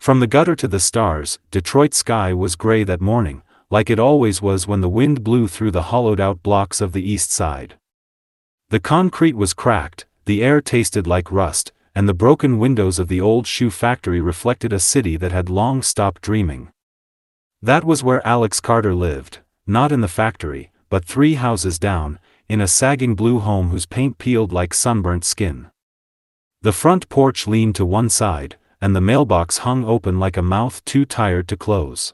From the gutter to the stars, Detroit's sky was gray that morning, like it always was when the wind blew through the hollowed-out blocks of the east side. The concrete was cracked, the air tasted like rust, and the broken windows of the old shoe factory reflected a city that had long stopped dreaming. That was where Alex Carter lived, not in the factory, but 3 houses down, in a sagging blue home whose paint peeled like sunburnt skin. The front porch leaned to one side, and the mailbox hung open like a mouth too tired to close.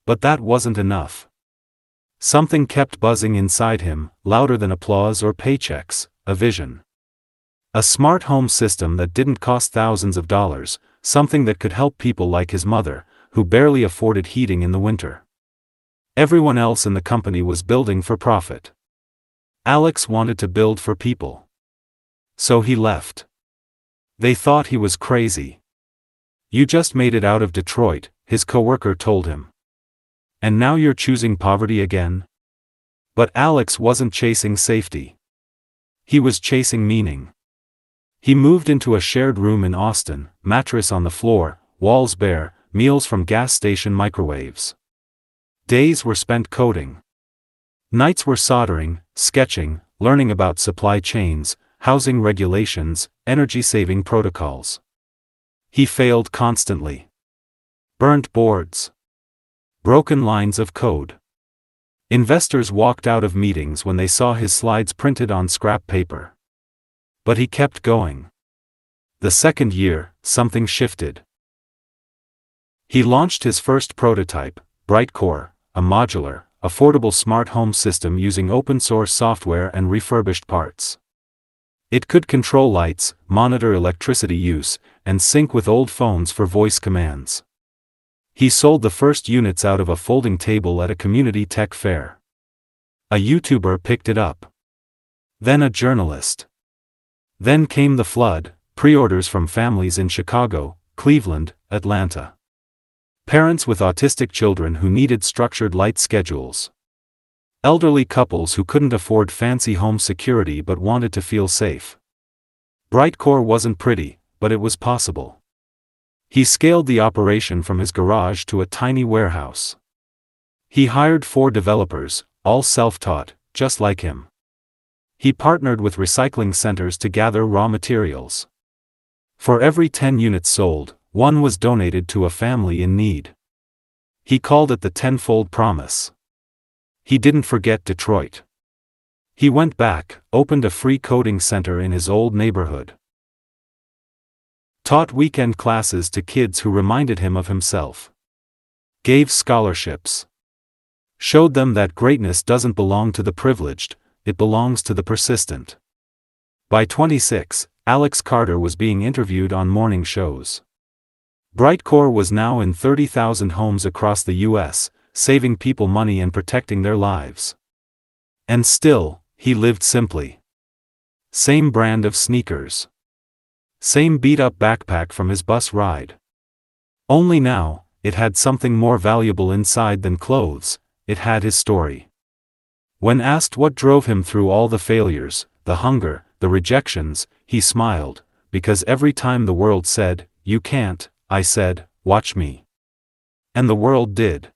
But that wasn't enough. Something kept buzzing inside him, louder than applause or paychecks, a vision. A smart home system that didn't cost thousands of dollars, something that could help people like his mother, who barely afforded heating in the winter. Everyone else in the company was building for profit. Alex wanted to build for people. So he left. They thought he was crazy. "You just made it out of Detroit," his coworker told him. "And now you're choosing poverty again?" But Alex wasn't chasing safety. He was chasing meaning. He moved into a shared room in Austin, mattress on the floor, walls bare, meals from gas station microwaves. Days were spent coding. Nights were soldering, sketching, learning about supply chains, housing regulations, energy-saving protocols. He failed constantly. Burnt boards. Broken lines of code. Investors walked out of meetings when they saw his slides printed on scrap paper. But he kept going. The second year, something shifted. He launched his first prototype, BrightCore, a modular, affordable smart home system using open-source software and refurbished parts. It could control lights, monitor electricity use, and sync with old phones for voice commands. He sold the first units out of a folding table at a community tech fair. A YouTuber picked it up. Then a journalist. Then came the flood, pre-orders from families in Chicago, Cleveland, Atlanta. Parents with autistic children who needed structured light schedules. Elderly couples who couldn't afford fancy home security but wanted to feel safe. BrightCore wasn't pretty, but it was possible. He scaled the operation from his garage to a tiny warehouse. He hired 4 developers, all self-taught, just like him. He partnered with recycling centers to gather raw materials. For every 10 units sold, 1 was donated to a family in need. He called it the 10-fold promise. He didn't forget Detroit. He went back, opened a free coding center in his old neighborhood. Taught weekend classes to kids who reminded him of himself. Gave scholarships. Showed them that greatness doesn't belong to the privileged, it belongs to the persistent. By 26, Alex Carter was being interviewed on morning shows. BrightCore was now in 30,000 homes across the U.S., saving people money and protecting their lives. And still, he lived simply. Same brand of sneakers. Same beat-up backpack from his bus ride. Only now, it had something more valuable inside than clothes, it had his story. When asked what drove him through all the failures, the hunger, the rejections, he smiled, because every time the world said, "You can't," I said, "Watch me." And the world did.